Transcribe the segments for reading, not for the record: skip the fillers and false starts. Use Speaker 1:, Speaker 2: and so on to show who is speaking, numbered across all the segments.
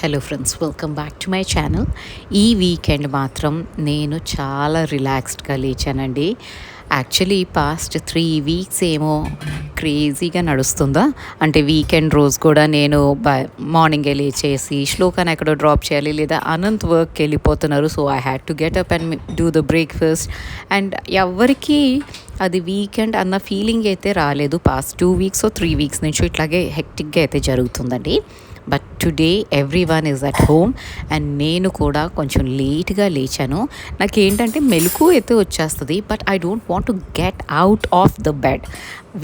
Speaker 1: Hello friends, welcome back to my channel. ఈ weekend మాత్రం నేను చాలా రిలాక్స్డ్గా లేచానండి. యాక్చువల్లీ పాస్ట్ 3 వీక్స్ ఏమో క్రేజీగా నడుస్తుందా, అంటే వీకెండ్ రోజు కూడా నేను మార్నింగే లేచేసి శ్లోకాన్ని ఎక్కడో డ్రాప్ చేయాలి, లేదా అనంత్ వర్క్కి వెళ్ళిపోతున్నారు. So I had to get up and do the breakfast. And ఎవరికి అది వీకెండ్ అన్న ఫీలింగ్ అయితే రాలేదు. పాస్ట్ 2 వీక్స్ 3 వీక్స్ నుంచి ఇట్లాగే హెక్టిక్గా అయితే జరుగుతుందండి. But today everyone is at home and నేను కూడా కొంచెం లేట్గా లేచాను. నాకేంటంటే మెలకు అయితే వచ్చేస్తుంది, but I don't want to get out of the bed.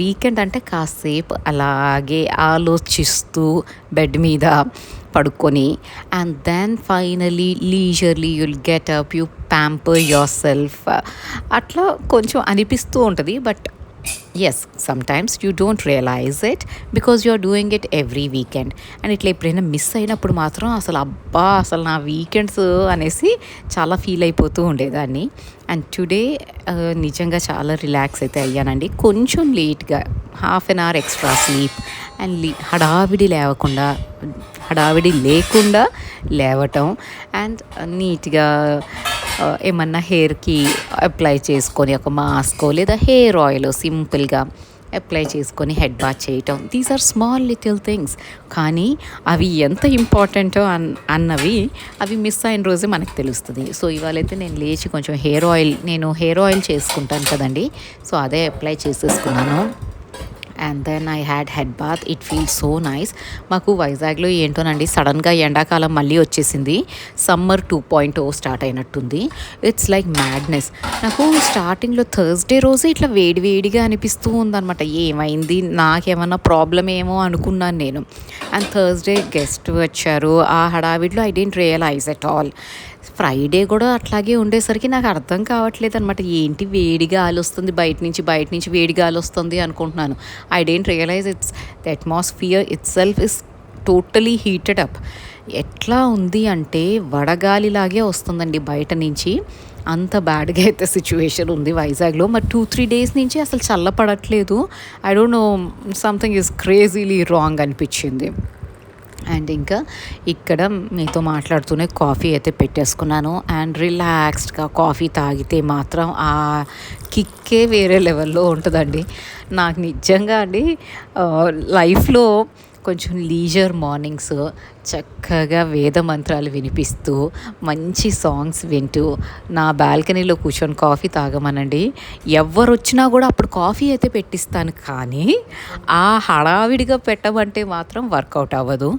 Speaker 1: Weekend అంటే కాసేపు అలాగే ఆలోచిస్తూ బెడ్ మీద పడుకొని and then finally leisurely you'll get up, you pamper yourself. అట్లా కొంచెం అనిపిస్తూ ఉంటుంది. But yes, sometimes you don't realise it because you are doing it every weekend. And ఇట్లా ఎప్పుడైనా మిస్ అయినప్పుడు మాత్రం అసలు నా వీకెండ్స్ అనేసి చాలా ఫీల్ అయిపోతూ ఉండేదాన్ని. అండ్ టుడే నిజంగా చాలా రిలాక్స్ అయితే అయ్యానండి. కొంచెం లేట్గా half an hour extra sleep and హడావిడి లేకుండా లేవటం అండ్ నీట్గా ఏమన్నా హెయిర్కి అప్లై చేసుకొని ఒక మాస్కో లేదా హెయిర్ ఆయిల్ సింపుల్గా అప్లై చేసుకొని హెడ్ బాత్ చేయటం. These are small little things, కానీ అవి ఎంత ఇంపార్టెంటో అన్నవి అవి మిస్ అయిన రోజే మనకు తెలుస్తుంది. సో ఇవాళైతే నేను లేచి కొంచెం హెయిర్ ఆయిల్ చేసుకుంటాను కదండి, సో అదే అప్లై చేసేసుకున్నాను. And then I had head bath. It feel so nice. మాకు వైజాగ్లో ఏంటోనండి సడన్గా ఎండాకాలం మళ్ళీ వచ్చేసింది. సమ్మర్ 2.0 స్టార్ట్ అయినట్టుంది. It's like madness. నాకు స్టార్టింగ్లో థర్స్డే రోజు ఇట్లా వేడివేడిగా అనిపిస్తూ ఉందన్నమాట. ఏమైంది, నాకేమన్నా ప్రాబ్లం ఏమో అనుకున్నాను నేను. అండ్ థర్స్డే గెస్ట్ వచ్చారు. ఆ హడావిడిలో I didn't realise at all. Friday కూడా అట్లాగే ఉండేసరికి నాకు అర్థం కావట్లేదు అనమాట. ఏంటి వేడి గాలి వస్తుంది బయట నుంచి వేడి గాలి వస్తుంది అనుకుంటున్నాను. I don't realise the atmosphere itself is totally heated up. ఎట్లా ఉంది అంటే వడగాలిలాగే వస్తుందండి బయట నుంచి. అంత బ్యాడ్గా అయితే సిచ్యువేషన్ ఉంది వైజాగ్లో. మరి 2-3 డేస్ నుంచి అసలు చల్లపడట్లేదు. I don't know, something is crazily wrong అనిపించింది. అండ్ ఇంకా ఇక్కడ మీతో మాట్లాడుతూనే కాఫీ అయితే పెట్టేసుకున్నాను. అండ్ రిలాక్స్డ్గా కాఫీ తాగితే మాత్రం ఆ కిక్కే వేరే లెవెల్లో ఉంటుందండి. నాకు నిజంగా అండి లైఫ్లో కొంచెం లీజర్ మార్నింగ్స్ చక్కగా వేద మంత్రాలు వినిపిస్తూ మంచి సాంగ్స్ వింటూ నా బాల్కనీలో కూర్చొని కాఫీ తాగమనండి. ఎవరు వచ్చినా కూడా అప్పుడు కాఫీ అయితే పెట్టిస్తాను, కానీ ఆ హడావిడిగా పెట్టమంటే మాత్రం వర్కౌట్ అవ్వదు.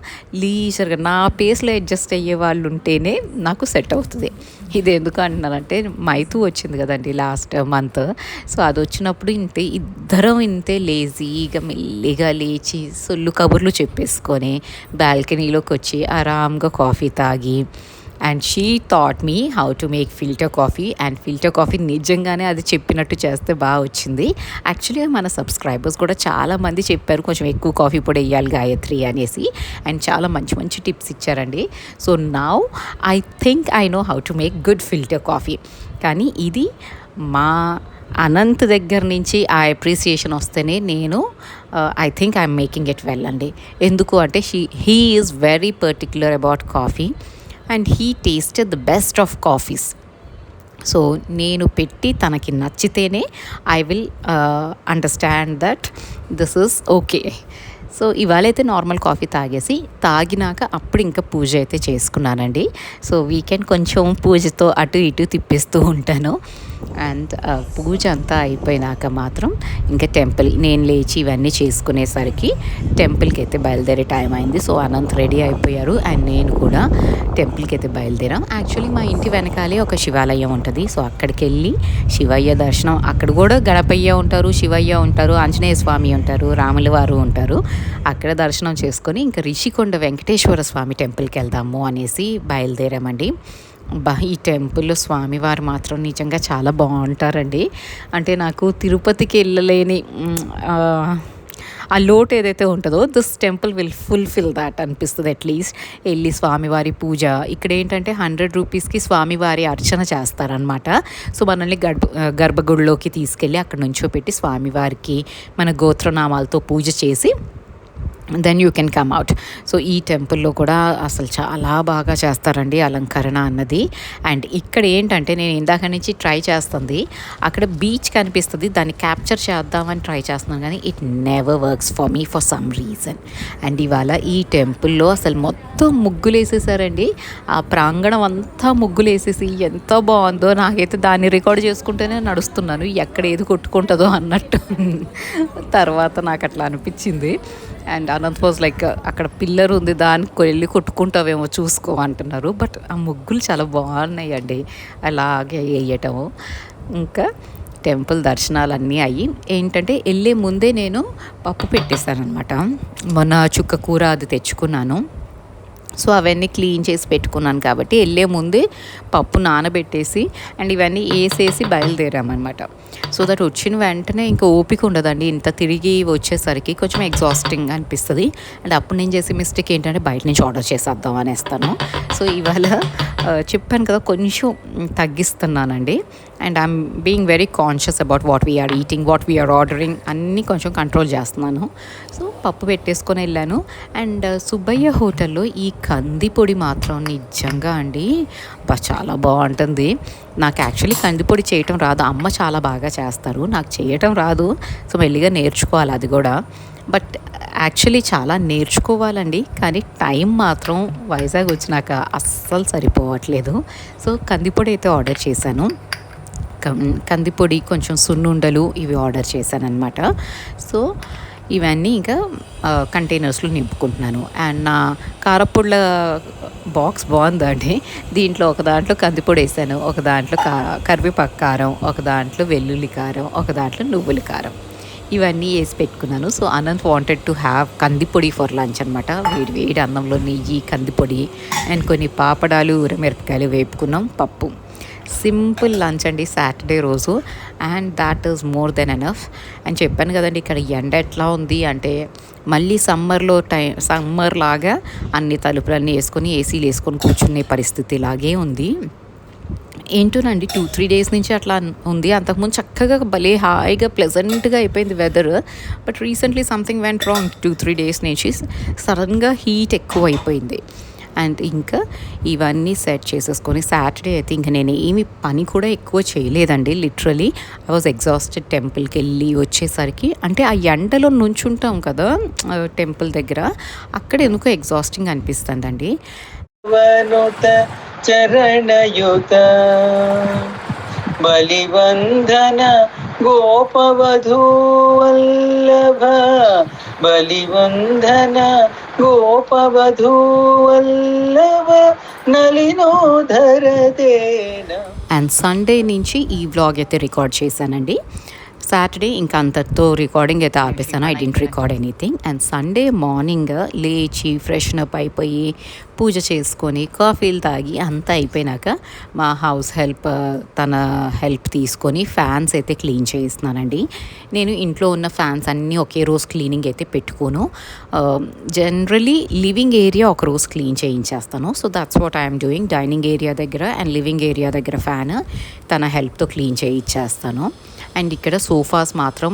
Speaker 1: లీజర్గా నా పేస్లో అడ్జస్ట్ అయ్యే వాళ్ళు ఉంటేనే నాకు సెట్ అవుతుంది. ఇది ఎందుకు అంటున్నానంటే మైతూ వచ్చింది కదండి లాస్ట్ మంత్. సో అది వచ్చినప్పుడు ఇద్దరం లేజీగా మెల్లిగా లేచి సొల్లు కబుర్లు చెప్పేసుకొని బాల్కనీలోకి వచ్చి ఆరామ్గా కాఫీ తాగి and she thought me how to make filter coffee. And filter coffee నిజంగానే అది చెప్పినట్టు చేస్తే బాగా వచ్చింది. యాక్చువల్లీ మన సబ్స్క్రైబర్స్ కూడా చాలామంది చెప్పారు కొంచెం ఎక్కువ కాఫీ పొడి వేయాలి గాయత్రి అనేసి. అండ్ చాలా మంచి మంచి టిప్స్ ఇచ్చారండి. So now I think I know how to make good filter coffee. కానీ ఇది మా అనంత్ దగ్గర నుంచి ఆ అప్రిసియేషన్ వస్తేనే నేను I think I'm making it well అండి. ఎందుకు అంటే he is very particular about coffee and he tasted the best of coffees. So నేను పెట్టి తనకి నచ్చితేనే I will understand that this is okay. So ఇవాళైతే నార్మల్ కాఫీ తాగినాక అప్పుడు ఇంకా పూజ అయితే చేసుకున్నానండి. సో వీకెండ్ కొంచెం పూజతో అటు ఇటు తిప్పేస్తూ ఉంటాను. అండ్ పూజ అంతా అయిపోయినాక మాత్రం ఇంకా నేను లేచి ఇవన్నీ చేసుకునేసరికి టెంపుల్కి అయితే బయలుదేరే టైం అయింది. సో అనంత్ రెడీ అయిపోయారు అండ్ నేను కూడా టెంపుల్కి అయితే బయలుదేరాం. యాక్చువల్లీ మా ఇంటి వెనకాలే ఒక శివాలయం ఉంటుంది. సో అక్కడికి వెళ్ళి శివయ్య దర్శనం, అక్కడ కూడా గణపయ్య ఉంటారు, శివయ్య ఉంటారు, ఆంజనేయ స్వామి ఉంటారు, రాముల వారు ఉంటారు. అక్కడ దర్శనం చేసుకొని ఇంకా రిషికొండ వెంకటేశ్వర స్వామి టెంపుల్కి వెళ్దాము అనేసి బయలుదేరామండి. ఈ టెంపుల్లో స్వామివారు మాత్రం నిజంగా చాలా బాగుంటారండి. అంటే నాకు తిరుపతికి వెళ్ళలేని ఆ లోటు ఏదైతే ఉంటుందో this temple will fulfil that అనిపిస్తుంది. అట్లీస్ట్ వెళ్ళి స్వామివారి పూజ, ఇక్కడ ఏంటంటే 100 రూపీస్కి స్వామివారి అర్చన చేస్తారనమాట. సో మనల్ని గర్భగుడిలోకి తీసుకెళ్ళి అక్కడ నుంచో పెట్టి స్వామివారికి మన గోత్రనామాలతో పూజ చేసి then you can come out. So ఈ టెంపుల్లో కూడా అసలు చాలా బాగా చేస్తారండి అలంకరణ అన్నది. అండ్ ఇక్కడ ఏంటంటే నేను ఇందాక నుంచి ట్రై చేస్తుంది, అక్కడ బీచ్ కనిపిస్తుంది, దాన్ని క్యాప్చర్ చేద్దామని ట్రై చేస్తున్నాను కానీ it never works for me for some reason. And ఇవాళ ఈ టెంపుల్లో అసలు మొత్తం ముగ్గులు వేసేసారండి. ఆ ప్రాంగణం అంతా ముగ్గులు వేసేసి ఎంత బాగుందో, నాకైతే దాన్ని రికార్డ్ చేసుకుంటూనే నడుస్తున్నాను ఎక్కడ ఏది కొట్టుకుంటుందో అన్నట్టు. తర్వాత నాకు అట్లా అనిపించింది. అండ్ అనంత్ వాజ్ లైక్, అక్కడ పిల్లర్ ఉంది దానికి వెళ్ళి కొట్టుకుంటావేమో చూసుకో అంటున్నారు. బట్ ఆ ముగ్గులు చాలా బాగున్నాయండి అలాగే వేయటము. ఇంకా టెంపుల్ దర్శనాలన్నీ అయ్యి ఏంటంటే వెళ్ళే ముందే నేను పప్పు పెట్టేశాను అనమాట. మొన్న చుక్క కూర అది తెచ్చుకున్నాను. సో అవన్నీ క్లీన్ చేసి పెట్టుకున్నాను కాబట్టి వెళ్ళే ముందే పప్పు నానబెట్టేసి అండ్ ఇవన్నీ వేసేసి బయలుదేరామన్నమాట. సో దట్ వచ్చిన వెంటనే ఇంకా ఓపిక ఉండదండి, ఇంత తిరిగి వచ్చేసరికి కొంచెం ఎగ్జాస్టింగ్ అనిపిస్తుంది. అండ్ అప్పుడు నేను చేసే మిస్టేక్ ఏంటంటే బయట నుంచి ఆర్డర్ చేసేద్దాం అనేస్తాను. సో ఇవాళ చెప్పాను కదా కొంచెం తగ్గిస్తున్నానండి. And I'm being very conscious about what we're eating, what we're ordering అన్నీ కొంచెం కంట్రోల్ చేస్తున్నాను. సో పప్పు పెట్టేసుకొని వెళ్ళాను. అండ్ సుబ్బయ్య హోటల్లో ఈ కందిపొడి మాత్రం నిజంగా అండి చాలా బాగుంటుంది. నాకు యాక్చువల్లీ కందిపొడి చేయటం రాదు, అమ్మ చాలా బాగా చేస్తారు, నాకు చేయటం రాదు. సో మెల్లిగా నేర్చుకోవాలి అది కూడా. బట్ యాక్చువల్లీ చాలా నేర్చుకోవాలండి, కానీ టైం మాత్రం వైజాగ్ వచ్చినాక అస్సలు సరిపోవట్లేదు. సో కందిపొడి అయితే ఆర్డర్ చేశాను. కందిపొడి, కొంచెం సున్నుండలు ఇవి ఆర్డర్ చేశాను అనమాట. సో ఇవన్నీ ఇంకా కంటైనర్స్లో నింపుకుంటున్నాను. అండ్ నా కారపొడుల బాక్స్ బాగుందండి. దీంట్లో ఒక దాంట్లో కందిపొడి వేసాను, ఒక దాంట్లో కరివేపాకు కారం, ఒక దాంట్లో వెల్లుల్లి కారం, ఒక దాంట్లో నువ్వుల కారం, ఇవన్నీ వేసి పెట్టుకున్నాను. So Anant wanted to have kandipodi for lunch అనమాట. వేడి వేడి అన్నంలో నెయ్యి, కందిపొడి అండ్ కొన్ని పాపడాలు, మిరపకాయలు వేపుకున్నాం, పప్పు. సింపుల్ లంచ్ అండి సాటర్డే రోజు. And that is more than enough. అని చెప్పాను కదండి, ఇక్కడ ఎండ ఎట్లా ఉంది అంటే మళ్ళీ సమ్మర్ లాగా అన్ని తలుపులన్నీ వేసుకొని ఏసీలు వేసుకొని కూర్చునే పరిస్థితి లాగే ఉంది. ఏంటోనండి 2-3 డేస్ నుంచి అట్లా ఉంది. అంతకుముందు చక్కగా భలే హాయిగా ప్లెజెంట్గా అయిపోయింది weather. But recently something went wrong. 2-3 days నుంచి సడన్గా హీట్ ఎక్కువ అయిపోయింది. అండ్ ఇంకా ఇవన్నీ సెట్ చేసేసుకొని సాటర్డే అయితే ఇంకా నేను ఏమి పని కూడా ఎక్కువ చేయలేదండి. Literally I was exhausted. టెంపుల్కి వెళ్ళి వచ్చేసరికి అంటే ఆ ఎండలో నుంచుంటాం కదా టెంపుల్ దగ్గర, అక్కడ ఎందుకో ఎగ్జాస్టింగ్ అనిపిస్తుందండి. చరణయుత బలివందన గోపవధూ వల్లభ, బలివందన గోపవధూ వల్లభ నలినోధరతేన. అండ్ సండే నుంచి ఈ వ్లాగ్ అయితే రికార్డ్ చేశానండి. సాటర్డే ఇంకా అంతటితో రికార్డింగ్ అయితే ఆపేసాను. I didn't record anything. And Sunday morning లేచి ఫ్రెషన్ అప్ అయిపోయి పూజ చేసుకొని కాఫీలు తాగి అంతా అయిపోయినాక మా హౌస్ తన హెల్ప్ తీసుకొని ఫ్యాన్స్ అయితే క్లీన్ చేయిస్తున్నానండి. నేను ఇంట్లో ఉన్న ఫ్యాన్స్ అన్నీ ఒకే రోజు క్లీనింగ్ అయితే పెట్టుకోను. జనరలీ లివింగ్ ఏరియా ఒక రోజు క్లీన్ చేయించేస్తాను. So that's what I'm doing. Dining area దగ్గర అండ్ లివింగ్ ఏరియా దగ్గర ఫ్యాన్ తన హెల్ప్తో క్లీన్ చేయించేస్తాను. అండ్ ఇక్కడ సోఫాస్ మాత్రం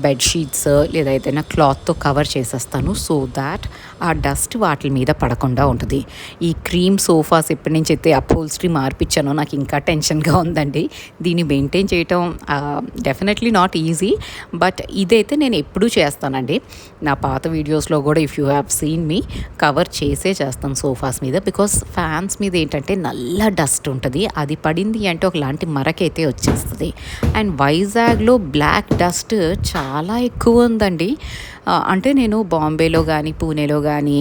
Speaker 1: బెడ్షీట్స్ లేదా ఏదైనా క్లాత్తో కవర్ చేసేస్తాను, సో దాట్ ఆ డస్ట్ వాటి మీద పడకుండా ఉంటుంది. ఈ క్రీమ్ సోఫాస్ ఎప్పటి నుంచి అయితే అప్హోల్స్ట్రీ మార్పించానో నాకు ఇంకా టెన్షన్గా ఉందండి. దీన్ని మెయింటైన్ చేయటం డెఫినెట్లీ నాట్ ఈజీ. బట్ ఇదైతే నేను ఎప్పుడూ చేస్తానండి. నా పాత వీడియోస్లో కూడా if you have seen me cover చేస్తాను సోఫాస్ మీద. బికాస్ ఫ్యాన్స్ మీద ఏంటంటే నల్ల డస్ట్ ఉంటుంది, అది పడింది అంటే ఒకలాంటి మరకైతే వచ్చేస్తుంది. అండ్ వైజాగ్లో బ్లాక్ డస్ట్ చాలా ఎక్కువ ఉందండి. అంటే నేను బాంబేలో కానీ పూణేలో కానీ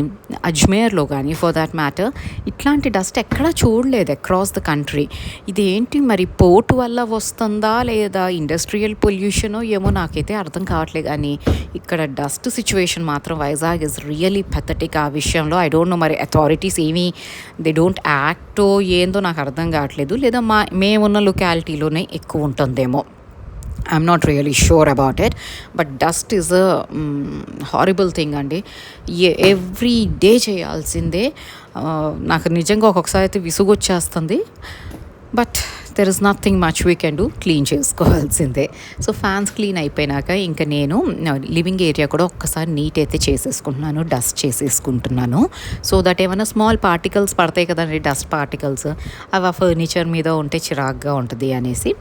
Speaker 1: అజ్మేర్లో కానీ ఫర్ దాట్ మ్యాటర్ ఇట్లాంటి డస్ట్ ఎక్కడా చూడలేదు అక్రాస్ ద కంట్రీ. ఇదేంటి మరి పోర్ట్ వల్ల వస్తుందా లేదా ఇండస్ట్రియల్ పొల్యూషనో ఏమో నాకైతే అర్థం కావట్లేదు. కానీ ఇక్కడ డస్ట్ సిచ్యువేషన్ మాత్రం వైజాగ్ ఇస్ రియలీ పెథటిక్. ఆ విషయంలో ఐ డోంట్ నో మరి అథారిటీస్ ఏమీ దే డోంట్ యాక్టో ఏందో నాకు అర్థం కావట్లేదు, లేదా మేమున్న లొకాలిటీలోనే ఎక్కువ ఉంటుందేమో. I'm not really sure about it. But dust is a horrible thing అండి. ఎవ్రీ డే చేయాల్సిందే. నాకు నిజంగా ఒక్కొక్కసారి అయితే విసుగు వచ్చేస్తుంది. But there is nothing much we can do, clean చేసుకోవాల్సిందే. సో ఫ్యాన్స్ క్లీన్ అయిపోయినాక ఇంకా నేను లివింగ్ ఏరియా కూడా ఒక్కసారి నీట్ అయితే చేసేసుకుంటున్నాను, డస్ట్ చేసేసుకుంటున్నాను. సో దట్ ఏమైనా స్మాల్ పార్టికల్స్ పడతాయి కదండి, డస్ట్ పార్టికల్స్, అవి ఆ ఫర్నిచర్ మీద ఉంటే చిరాగ్గా ఉంటుంది అనేసి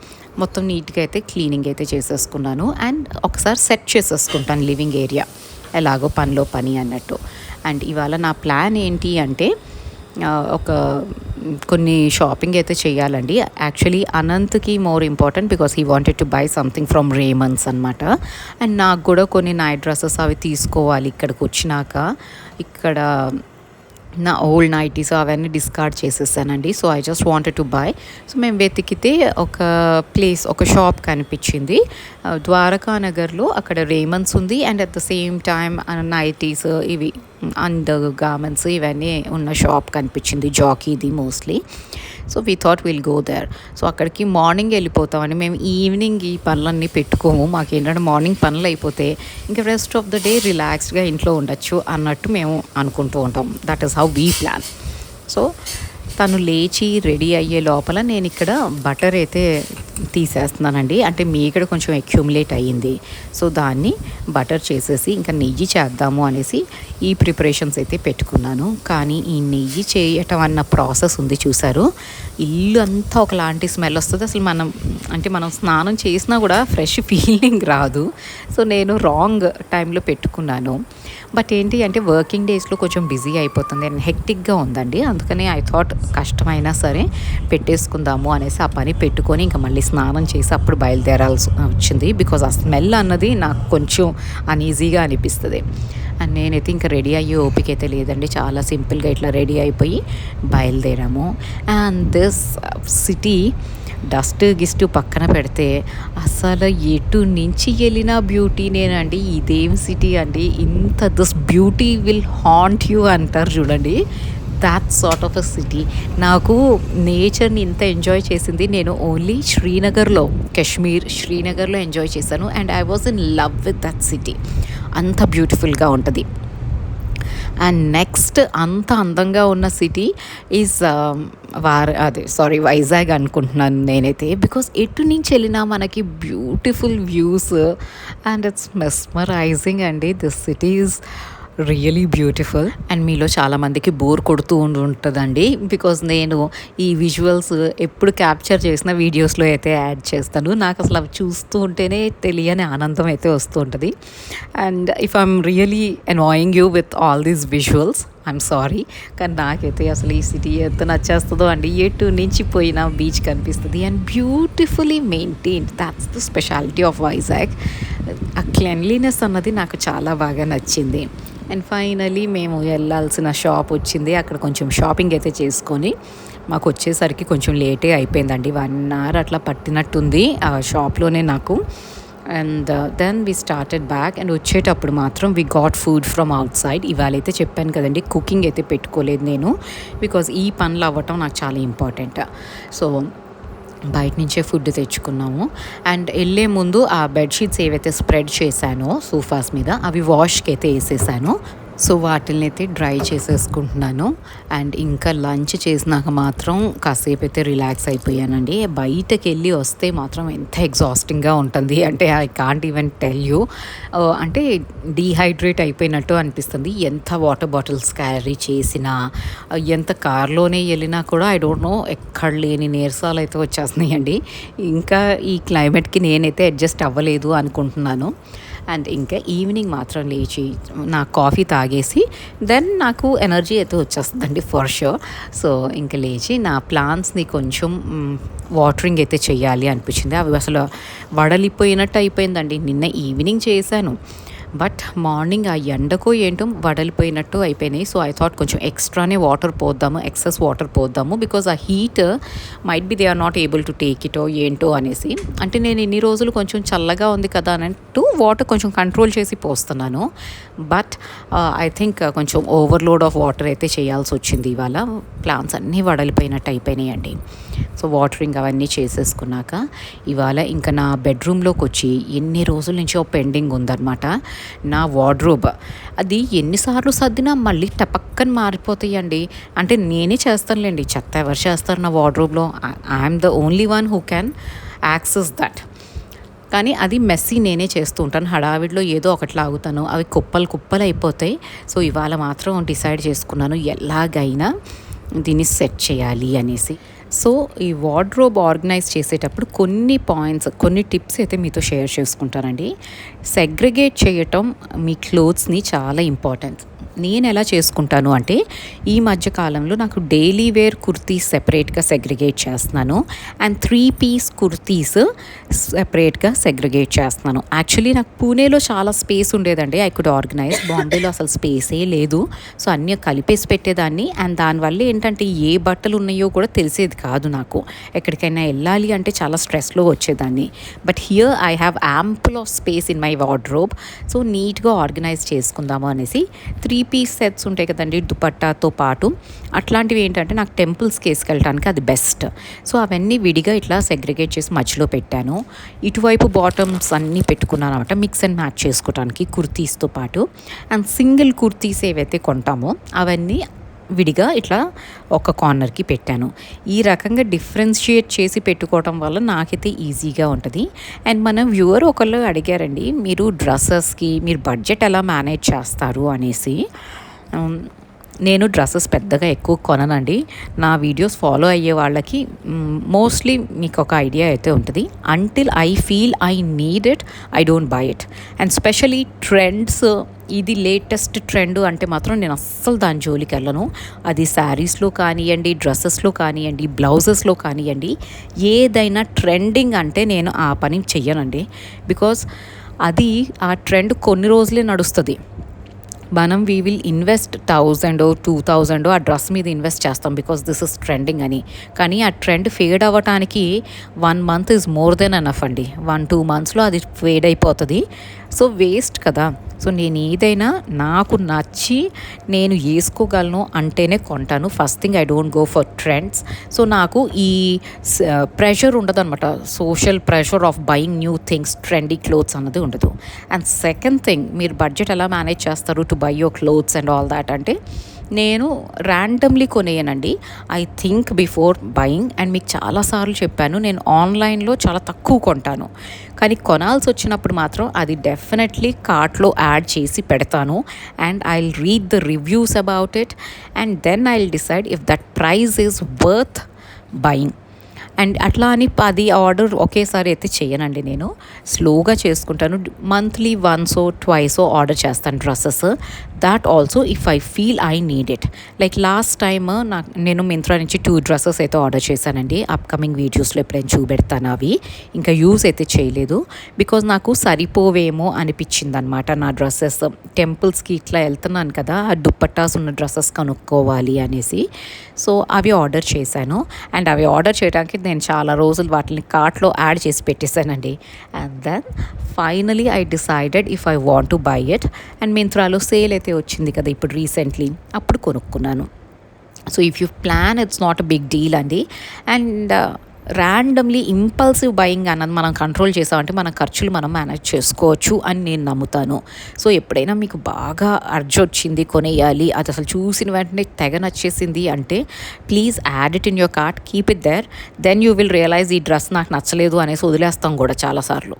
Speaker 1: మొత్తం నీట్గా అయితే క్లీనింగ్ అయితే చేసేసుకున్నాను. అండ్ ఒకసారి సెట్ చేసేసుకుంటాను లివింగ్ ఏరియా, ఎలాగో పనిలో పని అన్నట్టు. అండ్ ఇవాళ నా ప్లాన్ ఏంటి అంటే ఒక కొన్ని షాపింగ్ అయితే చేయాలండి. యాక్చువల్లీ అనంత్కి more important because he wanted to buy something from Raymonds అనమాట. అండ్ నాకు కూడా కొన్ని నైట్ డ్రెస్సెస్ అవి తీసుకోవాలి ఇక్కడికి వచ్చినాక. ఇక్కడ నా ఓల్డ్ నైటీస్ అవన్నీ డిస్కార్డ్ చేసేసానండి. So I just wanted to buy. So మేము వెతికితే ఒక ప్లేస్, ఒక షాప్ కనిపించింది ద్వారకా నగర్లో. అక్కడ రేమన్స్ ఉంది and at the same time nighties, ఇవి అండర్ గార్మెంట్స్ ఇవన్నీ ఉన్న షాప్ కనిపించింది, జాకీది mostly. So we thought will go there. So అక్కడికి మార్నింగ్ వెళ్ళిపోతామని, మేము ఈవినింగ్ ఈ పనులన్నీ పెట్టుకోము. మాకు ఏంటంటే మార్నింగ్ పనులు అయిపోతే ఇంకా రెస్ట్ ఆఫ్ ద డే రిలాక్స్డ్గా ఇంట్లో ఉండొచ్చు అన్నట్టు మేము అనుకుంటూ ఉంటాం. That is how we plan. So తను లేచి రెడీ అయ్యే లోపల నేను ఇక్కడ బటర్ అయితే తీసేస్తున్నానండి. అంటే మీగడ కొంచెం అక్యూములేట్ అయ్యింది. సో దాన్ని బటర్ చేసేసి ఇంకా నెయ్యి చేద్దాము అనేసి ఈ ప్రిపరేషన్స్ అయితే పెట్టుకున్నాను. కానీ ఈ నెయ్యి చేయటం అన్న ప్రాసెస్ ఉంది చూసారు, ఇల్లు అంతా ఒకలాంటి స్మెల్ వస్తుంది. అసలు మనం స్నానం చేసినా కూడా ఫ్రెష్ ఫీలింగ్ రాదు. సో నేను రాంగ్ టైంలో పెట్టుకున్నాను. బట్ ఏంటి అంటే వర్కింగ్ డేస్లో కొంచెం బిజీ అయిపోతుంది అండ్ హెక్టిక్గా ఉందండి. అందుకని ఐ థాట్ కష్టమైనా సరే పెట్టేసుకుందాము అనేసి ఆ పని పెట్టుకొని ఇంకా మళ్ళీ స్నానం చేసి అప్పుడు బయలుదేరాల్సి వచ్చింది. బికాజ్ ఆ స్మెల్ అన్నది నాకు కొంచెం అన్ఈజీగా అనిపిస్తుంది. అండ్ నేనైతే ఇంకా రెడీ అయ్యే ఓపిక అయితే లేదండి. చాలా సింపుల్గా ఇట్లా రెడీ అయిపోయి బయలుదేరాము. And this city dust gist పక్కన పెడితే అసలు ఎటు నుంచి వెళ్ళినా బ్యూటీనేనండి. ఇదేం సిటీ అండి, ఇంత this beauty will haunt you అంటారు చూడండి, that sort of a city. నాకు నేచర్ని ఇంత ఎంజాయ్ చేసింది నేను ఓన్లీ శ్రీనగర్లో ఎంజాయ్ చేశాను. And I was in love with that city. అంత బ్యూటిఫుల్గా ఉంటుంది. అండ్ నెక్స్ట్ అంత అందంగా ఉన్న సిటీ ఈజ్ వైజాగ్ అనుకుంటున్నాను నేనైతే. బికాస్ ఎటు నుంచి వెళ్ళినా మనకి beautiful views and it's mesmerising అండి. This city is really beautiful. And మీలో చాలామందికి బోర్ కొడుతూ ఉంటుందండి బికాజ్ నేను ఈ విజువల్స్ ఎప్పుడు క్యాప్చర్ చేసిన వీడియోస్లో అయితే యాడ్ చేస్తాను. నాకు అసలు అవి చూస్తూ ఉంటేనే తెలియని ఆనందం అయితే వస్తూ ఉంటుంది. And if I'm really annoying you with all these visuals, I'm sorry. కానీ నాకైతే అసలు ఈ సిటీ ఎంత నచ్చేస్తుందో అండి. ఎటు నుంచి పోయినా బీచ్ కనిపిస్తుంది and beautifully maintained. That's the speciality of Vizag. ఆ క్లెన్లీనెస్ అన్నది నాకు చాలా బాగా నచ్చింది. అండ్ ఫైనలీ మేము వెళ్ళాల్సిన షాప్ వచ్చింది. అక్కడ కొంచెం షాపింగ్ అయితే చేసుకొని మాకు వచ్చేసరికి కొంచెం లేటే అయిపోయిందండి. 1 hour అట్లా పట్టినట్టుంది ఆ షాప్లోనే నాకు. And then we started back. And వచ్చేటప్పుడు మాత్రం we got food from outside. ఇవాళైతే చెప్పాను కదండి, కుకింగ్ అయితే పెట్టుకోలేదు నేను బికాజ్ ఈ పనులు అవ్వటం నాకు చాలా ఇంపార్టెంట్. సో బయట నుంచే ఫుడ్ తెచ్చుకున్నాము. అండ్ వెళ్ళే ముందు ఆ బెడ్షీట్స్ ఏవైతే స్ప్రెడ్ చేశానో సోఫాస్ మీద అవి వాష్కి అయితే వేసేసాను. సో వాటిని అయితే డ్రై చేసేసుకుంటున్నాను. అండ్ ఇంకా లంచ్ చేసినాక మాత్రం కాసేపు అయితే రిలాక్స్ అయిపోయానండి. బయటకు వెళ్ళి వస్తే మాత్రం ఎంత ఎగ్జాస్టింగ్గా ఉంటుంది అంటే I can't even tell you. అంటే డీహైడ్రేట్ అయిపోయినట్టు అనిపిస్తుంది. ఎంత వాటర్ బాటిల్స్ క్యారీ చేసినా, ఎంత కార్లోనే వెళ్ళినా కూడా ఐ డోంట్ నో ఎక్కడ లేని నీరసాలు అయితే వచ్చేస్తున్నాయండి. ఇంకా ఈ క్లైమేట్కి నేనైతే అడ్జస్ట్ అవ్వలేదు అనుకుంటున్నాను. అండ్ ఇంకా ఈవినింగ్ మాత్రం లేచి నా కాఫీ తాగేసి దెన్ నాకు ఎనర్జీ అయితే వచ్చేస్తుందండి ఫర్ షూర్. సో ఇంకా లేచి నా ప్లాంట్స్ని కొంచెం వాటరింగ్ అయితే చేయాలి అనిపించింది. అవి అసలు వడలిపోయినట్టు అయిపోయిందండి. నిన్న ఈవినింగ్ చేశాను బట్ మార్నింగ్ ఆ ఎండకో ఏంటో వడలిపోయినట్టు అయిపోయినాయి. సో ఐ థాట్ కొంచెం ఎక్స్ట్రానే వాటర్ పోద్దాము, ఎక్సెస్ వాటర్ పోద్దాము బికాజ్ ఆ heat might be they are not able to take ఇటో ఏంటో అనేసి. అంటే నేను ఇన్ని రోజులు కొంచెం చల్లగా ఉంది కదా అన్నట్టు వాటర్ కొంచెం కంట్రోల్ చేసి పోస్తున్నాను. బట్ ఐ థింక్ కొంచెం ఓవర్లోడ్ ఆఫ్ వాటర్ అయితే చేయాల్సి వచ్చింది ఇవాళ. ప్లాంట్స్ అన్నీ వడలిపోయినట్టు అయిపోయినాయండి. సో వాటరింగ్ అవన్నీ చేసేసుకున్నాక ఇవాళ ఇంకా నా బెడ్రూమ్లోకి వచ్చి ఎన్ని రోజుల నుంచో పెండింగ్ ఉందన్నమాట నా వార్డ్రోబ్. అది ఎన్నిసార్లు సర్దినా మళ్ళీ టపక్కన మారిపోతాయండి. అంటే నేనే చేస్తానులేండి, చెత్త ఎవరు చేస్తారు నా వార్డ్రోబ్లో? I'm the only one who can access that. కానీ అది మెస్సీ నేనే చేస్తూ ఉంటాను. హడావిడిలో ఏదో ఒకటి లాగుతాను, అవి కుప్పలు అయిపోతాయి. సో ఇవాళ మాత్రం డిసైడ్ చేసుకున్నాను ఎలాగైనా దీన్ని సెట్ చేయాలి అనేసి. సో ఈ వార్డ్రోబ్ ఆర్గనైజ్ చేసేటప్పుడు కొన్ని పాయింట్స్, కొన్ని టిప్స్ అయితే మీతో షేర్ చేసుకుంటానండి. సెగ్రిగేట్ చేయటం మీ క్లోత్స్ని చాలా ఇంపార్టెంట్. నేను ఎలా చేసుకుంటాను అంటే, ఈ మధ్య కాలంలో నాకు డైలీ వేర్ కుర్తీస్ సెపరేట్గా సెగ్రిగేట్ చేస్తున్నాను అండ్ 3 పీస్ కుర్తీస్ సెపరేట్గా సెగ్రిగేట్ చేస్తున్నాను. యాక్చువల్లీ నాకు పూణేలో చాలా స్పేస్ ఉండేదండి, ఐ కుడ్ ఆర్గనైజ్. బాంబేలో అసలు స్పేసే లేదు. సో అన్నీ కలిపేసి పెట్టేదాన్ని అండ్ దానివల్ల ఏంటంటే ఏ బట్టలు ఉన్నాయో కూడా తెలిసేది కాదు నాకు. ఎక్కడికైనా వెళ్ళాలి అంటే చాలా స్ట్రెస్లో వచ్చేదాన్ని. But here I have ample of space in my wardrobe. So నీట్గా ఆర్గనైజ్ చేసుకుందాము అనేసి 3 పీస్ సెట్స్ ఉంటాయి కదండి దుపట్టాతో పాటు, అట్లాంటివి ఏంటంటే నాకు టెంపుల్స్కి వేసుకెళ్ళడానికి అది బెస్ట్. సో అవన్నీ విడిగా ఇట్లా సెగ్రిగేట్ చేసి మధ్యలో పెట్టాను. ఇటువైపు బాటమ్స్ అన్నీ పెట్టుకున్నాను అనమాట, మిక్స్ అండ్ మ్యాచ్ చేసుకోవడానికి కుర్తీస్తో పాటు. అండ్ సింగిల్ కుర్తీస్ ఏవైతే కొంటామో అవన్నీ విడిగా ఇట్లా ఒక కార్నర్కి పెట్టాను. ఈ రకంగా డిఫరెన్షియేట్ చేసి పెట్టుకోవటం వల్ల నాకైతే ఈజీగా ఉంటుంది. అండ్ మన వ్యూవర్ ఒకళ్ళు అడిగారండి, మీరు డ్రెస్సెస్కి మీరు బడ్జెట్ ఎలా మేనేజ్ చేస్తారు అనేసి. నేను డ్రెస్సెస్ పెద్దగా ఎక్కువ కొననండి. నా వీడియోస్ ఫాలో అయ్యే వాళ్ళకి మోస్ట్లీ మీకు ఒక ఐడియా అయితే ఉంటుంది. Until I feel I need it, I don't by it. And specially trends, ఇది లేటెస్ట్ ట్రెండ్ అంటే మాత్రం నేను అస్సలు దాని జోలికి వెళ్ళను. అది శారీస్లో కానివ్వండి, డ్రెస్సెస్లో కానివ్వండి, బ్లౌజెస్లో కానివ్వండి, ఏదైనా ట్రెండింగ్ అంటే నేను ఆ పని చెయ్యనండి. బికాజ్ అది ఆ ట్రెండ్ కొన్ని రోజులే నడుస్తుంది. మనం వీ విల్ ఇన్వెస్ట్ 1000 2000 ఆ డ్రెస్ మీద ఇన్వెస్ట్ చేస్తాం బికాస్ దిస్ ఇస్ ట్రెండింగ్ అని. కానీ ఆ ట్రెండ్ ఫేడ్ అవ్వటానికి 1 month is more than enough అండి. 1-2 మంత్స్లో అది ఫేడ్ అయిపోతుంది. సో వేస్ట్ కదా. సో నేను ఏదైనా నాకు నచ్చి నేను వేసుకోగలను అంటేనే కొంటాను. First thing, I don't go for trends. So నాకు ఈ ప్రెషర్ ఉండదు అనమాట, social pressure of buying new things, trendy clothes అన్నది ఉండదు. అండ్ సెకండ్ థింగ్, మీరు బడ్జెట్ ఎలా మేనేజ్ చేస్తారు to buy your clothes and all that అంటే, నేను ర్యాండమ్లీ కొనేయనండి. I think before buying. And మీకు చాలాసార్లు చెప్పాను, నేను ఆన్లైన్లో చాలా తక్కువ కొంటాను. కానీ కొనాల్సి వచ్చినప్పుడు మాత్రం అది డెఫినెట్లీ కార్ట్లో యాడ్ చేసి పెడతాను. And I will read the reviews about it and then I will decide if that price is worth buying. And అట్లా అని 10 ఆర్డర్ ఒకేసారి అయితే చేయనండి, నేను స్లోగా చేసుకుంటాను. మంత్లీ వన్సో ట్వైసో ఆర్డర్ చేస్తాను dresses. That also if I feel I need it. Like last time నేను మింత్రా నుంచి 2 డ్రెస్సెస్ అయితే ఆర్డర్ చేశానండి. అప్కమింగ్ వీడియోస్లో ఎప్పుడైనా చూపెడతాను. అవి ఇంకా యూజ్ అయితే చేయలేదు బికాజ్ నాకు సరిపోవేమో అనిపించింది అనమాట నా డ్రెస్సెస్. టెంపుల్స్కి ఇట్లా వెళ్తున్నాను కదా, ఆ దుప్పట్టాస్ ఉన్న డ్రెస్సెస్ కొనుక్కోవాలి అనేసి. సో అవి ఆర్డర్ చేశాను. అండ్ అవి ఆర్డర్ చేయడానికి నేను చాలా రోజులు వాటిని కార్ట్లో యాడ్ చేసి పెట్టేశానండి. And then finally I decided if I want to buy it. And మింత్రాలో సేల్ అయితే వచ్చింది కదా ఇప్పుడు రీసెంట్లీ, అప్పుడు కొనుక్కున్నాను. So if you plan, it's not a big deal అండి. అండ్ ర్యాండమ్లీ ఇంపల్సివ్ బయింగ్ అన్నది మనం కంట్రోల్ చేసామంటే మన ఖర్చులు మనం మేనేజ్ చేసుకోవచ్చు అని నేను నమ్ముతాను. సో ఎప్పుడైనా మీకు బాగా అర్జ్ వచ్చింది కొనేయాలి, అది అసలు చూసిన వెంటనే తెగ నచ్చేసింది అంటే please add it in your cart, keep it there. Then you will realise ఈ డ్రెస్ నాకు నచ్చలేదు అనేసి వదిలేస్తాం కూడా చాలాసార్లు.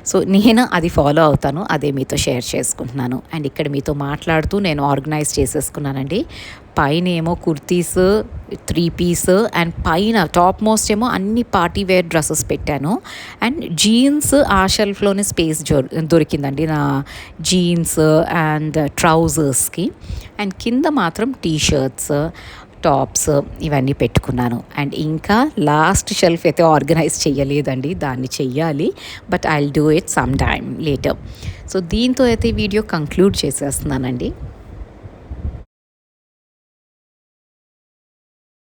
Speaker 1: సో నేను అది ఫాలో అవుతాను, అదే మీతో షేర్ చేసుకుంటున్నాను. అండ్ ఇక్కడ మీతో మాట్లాడుతూ నేను ఆర్గనైజ్ చేసేసుకున్నానండి. పైన ఏమో కుర్తీస్ 3 పీస్ అండ్ పైన టాప్ మోస్ట్ ఏమో అన్ని పార్టీ వేర్ డ్రెస్సెస్ పెట్టాను. అండ్ జీన్స్ ఆ షెల్ఫ్లోనే స్పేస్ దొరికిందండి నా జీన్స్ అండ్ ట్రౌజర్స్కి. అండ్ కింద మాత్రం టీషర్ట్స్, టాప్స్ ఇవన్నీ పెట్టుకున్నాను. అండ్ ఇంకా లాస్ట్ షెల్ఫ్ అయితే ఆర్గనైజ్ చేయలేదండి, దాన్ని చెయ్యాలి. But I will do it some time later. So దీంతో అయితే వీడియో కంక్లూడ్ చేసేస్తున్నానండి.